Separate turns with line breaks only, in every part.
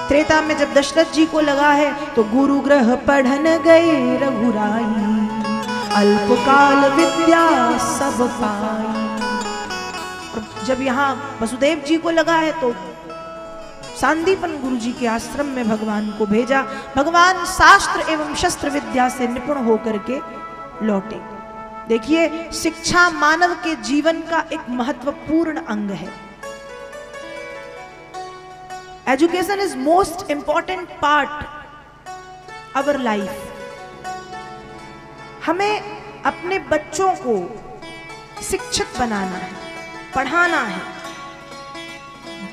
त्रेता में जब दशरथ जी को लगा है तो गुरु ग्रह पढ़न गए रघुराई, अल्पकाल विद्या सब पाई। जब यहाँ वसुदेव जी को लगा है तो सांदीपन गुरु जी के आश्रम में भगवान को भेजा। भगवान शास्त्र एवं शस्त्र विद्या से निपुण होकर के लौटे। देखिए, शिक्षा मानव के जीवन का एक महत्वपूर्ण अंग है। Education is most important part our life. हमें अपने बच्चों को शिक्षित बनाना है, पढ़ाना है।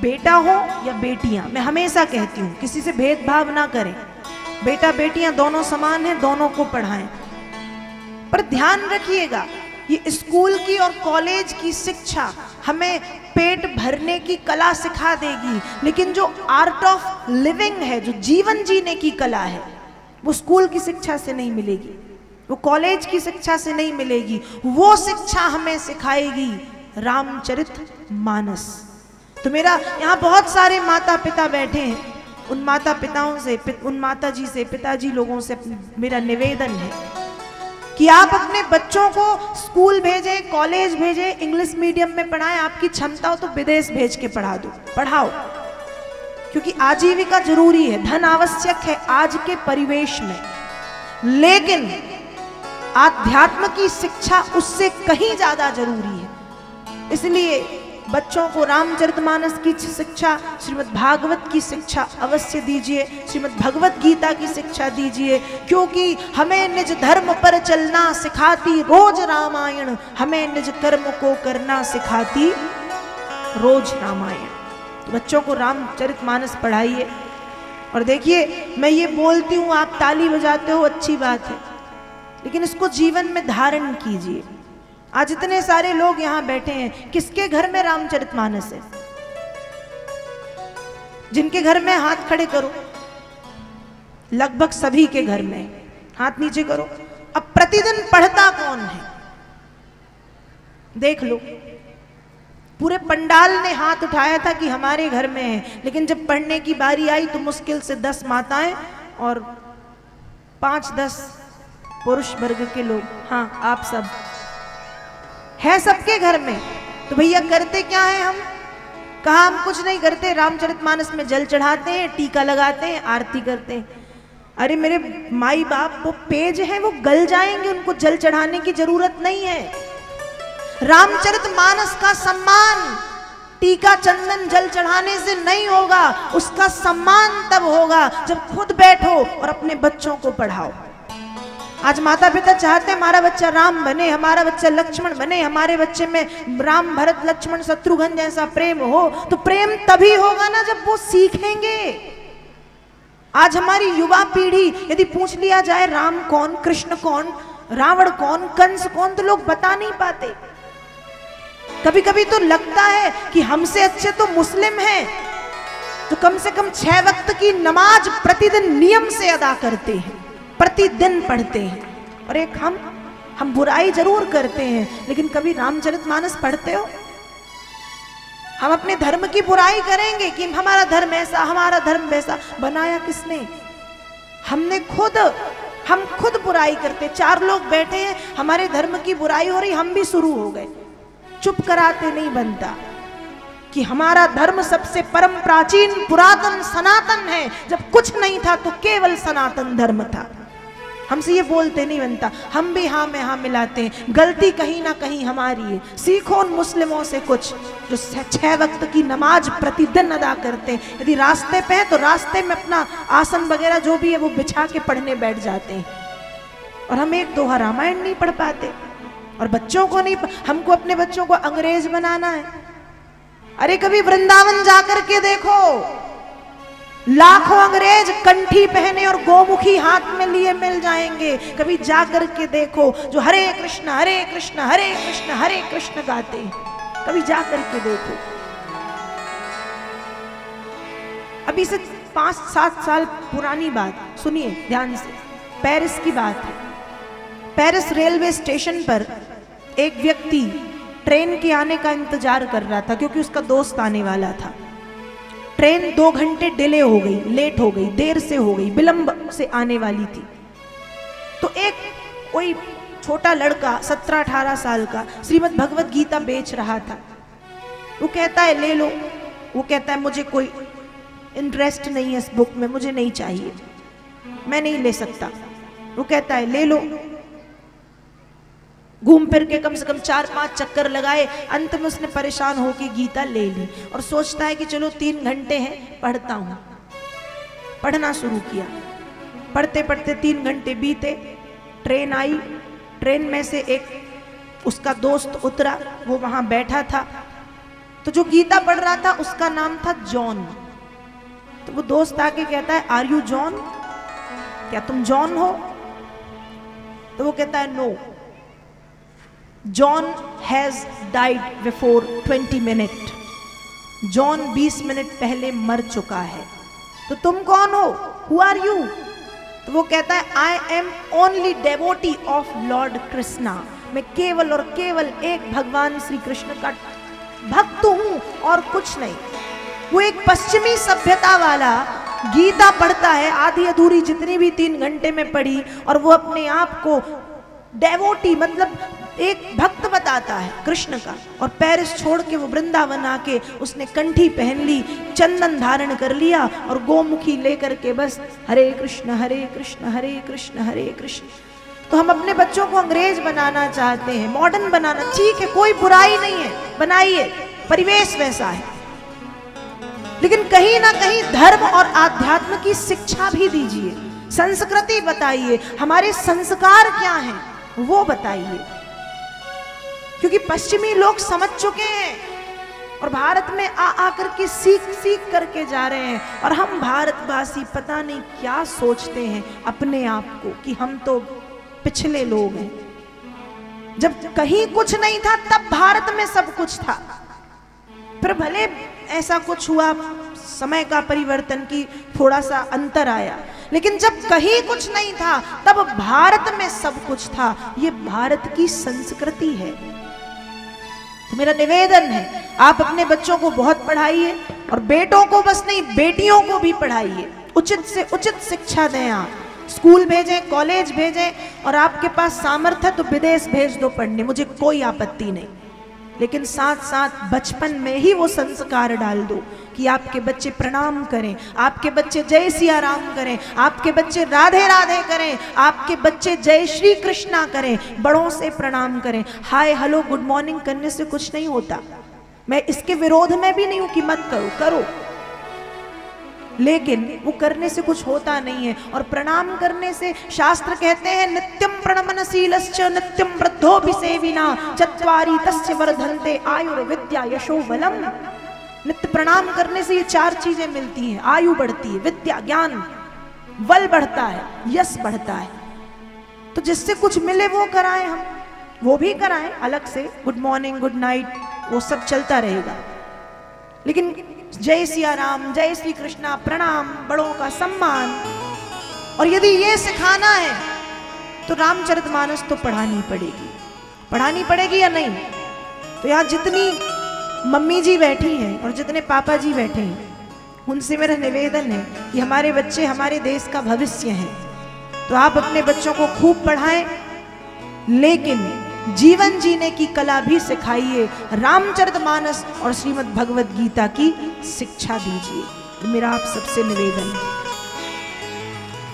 बेटा हो या बेटियां, मैं हमेशा कहती हूं किसी से भेदभाव ना करें। बेटा बेटियां दोनों समान हैं, दोनों को पढ़ाएं। पर ध्यान रखिएगा, ये स्कूल की और कॉलेज की शिक्षा हमें पेट भरने की कला सिखा देगी, लेकिन जो आर्ट ऑफ लिविंग है, जो जीवन जीने की कला है, वो स्कूल की शिक्षा से नहीं मिलेगी, वो कॉलेज की शिक्षा से नहीं मिलेगी। वो शिक्षा हमें सिखाएगी रामचरितमानस। तो मेरा यहाँ बहुत सारे माता पिता बैठे हैं, उन माता पिताओं से, उन माता जी से, पिताजी लोगों से मेरा निवेदन है कि आप अपने बच्चों को स्कूल भेजें, कॉलेज भेजें, इंग्लिश मीडियम में पढ़ाएं। आपकी क्षमता हो तो विदेश भेज के पढ़ा दो, पढ़ाओ, क्योंकि आजीविका जरूरी है, धन आवश्यक है आज के परिवेश में। लेकिन आध्यात्म की शिक्षा उससे कहीं ज्यादा जरूरी है। इसलिए बच्चों को रामचरितमानस की शिक्षा, श्रीमद् भागवत की शिक्षा अवश्य दीजिए, श्रीमद् भगवत गीता की शिक्षा दीजिए, क्योंकि हमें निज धर्म पर चलना सिखाती रोज रामायण, हमें निज कर्म को करना सिखाती रोज रामायण। तो बच्चों को रामचरितमानस पढ़ाइए। और देखिए, मैं ये बोलती हूँ, आप ताली बजाते हो, अच्छी बात है, लेकिन इसको जीवन में धारण कीजिए। आज इतने सारे लोग यहां बैठे हैं, किसके घर में रामचरितमानस है? जिनके घर में हाथ खड़े करो, लगभग सभी के घर में। हाथ नीचे करो। अब प्रतिदिन पढ़ता कौन है? देख लो। पूरे पंडाल ने हाथ उठाया था कि हमारे घर में है, लेकिन जब पढ़ने की बारी आई तो मुश्किल से 10 माताएं और 5-10 पुरुष वर्ग के लोग। हाँ, आप सब है सबके घर में। तो भैया करते क्या है हम? कहा हम कुछ नहीं करते, रामचरितमानस में जल चढ़ाते हैं, टीका लगाते हैं, आरती करते हैं। अरे मेरे माई बाप, वो पेज हैं, वो गल जाएंगे, उनको जल चढ़ाने की जरूरत नहीं है। रामचरितमानस का सम्मान टीका चंदन जल चढ़ाने से नहीं होगा, उसका सम्मान तब होगा जब खुद बैठो और अपने बच्चों को पढ़ाओ। आज माता पिता चाहते हैं हमारा बच्चा राम बने, हमारा बच्चा लक्ष्मण बने, हमारे बच्चे में राम भरत लक्ष्मण शत्रुघ्न जैसा प्रेम हो। तो प्रेम तभी होगा ना जब वो सीखेंगे। आज हमारी युवा पीढ़ी, यदि पूछ लिया जाए राम कौन, कृष्ण कौन, रावण कौन, कंस कौन, तो लोग बता नहीं पाते। कभी कभी तो लगता है कि हमसे अच्छे तो मुस्लिम हैं, तो कम से कम 6 वक्त की नमाज प्रतिदिन नियम से अदा करते हैं, प्रतिदिन पढ़ते हैं। और एक हम बुराई जरूर करते हैं, लेकिन कभी रामचरितमानस पढ़ते हो? हम अपने धर्म की बुराई करेंगे कि हमारा धर्म ऐसा, हमारा धर्म वैसा। बनाया किसने? हमने खुद। हम खुद बुराई करते। 4 लोग बैठे हैं, हमारे धर्म की बुराई हो रही, हम भी शुरू हो गए। चुप कराते नहीं बनता कि हमारा धर्म सबसे परम प्राचीन पुरातन सनातन है। जब कुछ नहीं था तो केवल सनातन धर्म था। हमसे ये बोलते नहीं बनता। हम भी हाँ में हाँ मिलाते हैं। गलती कहीं ना कहीं हमारी है। सीखो उन मुस्लिमों से कुछ जो 6 वक्त की नमाज प्रतिदिन अदा करते हैं। यदि रास्ते पे है तो रास्ते में अपना आसन वगैरह जो भी है वो बिछा के पढ़ने बैठ जाते हैं। और हम 1 दोहा रामायण नहीं पढ़ पाते। और बच्चों को नहीं, हमको अपने बच्चों को अंग्रेज बनाना है। अरे कभी वृंदावन जाकर के देखो, लाखों अंग्रेज कंठी पहने और गोमुखी हाथ में लिए मिल जाएंगे। कभी जाकर के देखो जो हरे कृष्ण हरे कृष्ण हरे कृष्ण हरे कृष्ण गाते हैं, कभी जाकर के देखो। अभी से 5-7 साल पुरानी बात सुनिए ध्यान से। पेरिस की बात है। पेरिस रेलवे स्टेशन पर एक व्यक्ति ट्रेन के आने का इंतजार कर रहा था, क्योंकि उसका दोस्त आने वाला था। ट्रेन 2 घंटे डिले हो गई, लेट हो गई, देर से हो गई, विलंब से आने वाली थी। तो एक कोई छोटा लड़का 17-18 साल का श्रीमद् भगवत गीता बेच रहा था। वो कहता है ले लो, वो कहता है मुझे कोई इंटरेस्ट नहीं है इस बुक में, मुझे नहीं चाहिए, मैं नहीं ले सकता। वो कहता है ले लो। घूम फिर के कम से कम 4-5 चक्कर लगाए, अंत में उसने परेशान होकर गीता ले ली और सोचता है कि चलो 3 घंटे हैं, पढ़ता हूं। पढ़ना शुरू किया, पढ़ते पढ़ते 3 घंटे बीते। ट्रेन आई, ट्रेन में से एक उसका दोस्त उतरा, वो वहां बैठा था। तो जो गीता पढ़ रहा था उसका नाम था जॉन। तो वो दोस्त आके कहता है आर यू जॉन, क्या तुम जॉन हो? तो वो कहता है no, John has died before 20 minute. John 20 minute पहले मर चुका है। तो तुम कौन हो? Who are you? तो वो कहता है I am only devotee of Lord Krishna. मैं केवल और केवल एक भगवान श्री कृष्ण का भक्त हूं और कुछ नहीं। वो एक पश्चिमी सभ्यता वाला गीता पढ़ता है, आधी अधूरी जितनी भी 3 घंटे में पढ़ी, और वो अपने आप को डेवोटी मतलब एक भक्त बताता है कृष्ण का। और पेरिस छोड़ के वो वृंदावन आके उसने कंठी पहन ली, चंदन धारण कर लिया और गोमुखी लेकर के बस हरे कृष्ण हरे कृष्ण हरे कृष्ण हरे कृष्ण। तो हम अपने बच्चों को अंग्रेज बनाना चाहते हैं, मॉडर्न बनाना, ठीक है, कोई बुराई नहीं है, बनाइए, परिवेश वैसा है, लेकिन कहीं ना कहीं धर्म और आध्यात्म की शिक्षा भी दीजिए, संस्कृति बताइए, हमारे संस्कार क्या हैं वो बताइए। क्योंकि पश्चिमी लोग समझ चुके हैं और भारत में आकर के सीख करके जा रहे हैं, और हम भारतवासी पता नहीं क्या सोचते हैं अपने आप को कि हम तो पिछले लोग हैं। जब कहीं कुछ नहीं था तब भारत में सब कुछ था। फिर भले ऐसा कुछ हुआ, समय का परिवर्तन की थोड़ा सा अंतर आया, लेकिन जब कहीं कुछ नहीं था तब भारत में सब कुछ था। ये भारत की संस्कृति है। तो मेरा निवेदन है आप अपने बच्चों को बहुत पढ़ाइए, और बेटों को बस नहीं बेटियों को भी पढ़ाइए, उचित से उचित शिक्षा दें। आप स्कूल भेजें, कॉलेज भेजें, और आपके पास सामर्थ्य है तो विदेश भेज दो पढ़ने, मुझे कोई आपत्ति नहीं, लेकिन साथ साथ बचपन में ही वो संस्कार डाल दो कि आपके बच्चे प्रणाम करें, आपके बच्चे जय सिया राम करें, आपके बच्चे राधे राधे करें, आपके बच्चे जय श्री कृष्णा करें, बड़ों से प्रणाम करें। हाय हेलो गुड मॉर्निंग करने से कुछ नहीं होता, मैं इसके विरोध में भी नहीं हूं कि मत करो, करो, लेकिन वो करने से कुछ होता नहीं है। और प्रणाम करने से शास्त्र कहते हैं नित्यम प्रणमनशीलश्च नित्यम वृद्धोभिसेविना चत्वारि तस्य वर्धन्ते आयुर्विद्या यशो बलम। नित्य प्रणाम करने से ये 4 चीजें मिलती हैं, आयु बढ़ती है, विद्या ज्ञान, बल बढ़ता है, यश बढ़ता है। तो जिससे कुछ मिले वो कराएं, हम वो भी कराएं अलग से, गुड मॉर्निंग गुड नाइट वो सब चलता रहेगा, लेकिन जय सिया राम, जय श्री कृष्णा, प्रणाम, बड़ों का सम्मान। और यदि ये सिखाना है तो रामचरितमानस तो पढ़ानी पड़ेगी या नहीं? तो यहाँ जितनी मम्मी जी बैठी हैं और जितने पापा जी बैठे हैं, उनसे मेरा निवेदन है कि हमारे बच्चे हमारे देश का भविष्य हैं, तो आप अपने बच्चों को खूब पढ़ाएं, लेकिन जीवन जीने की कला भी सिखाइए, रामचरितमानस और श्रीमद् भगवत गीता की शिक्षा दीजिए। मेरा आप सबसे निवेदन है।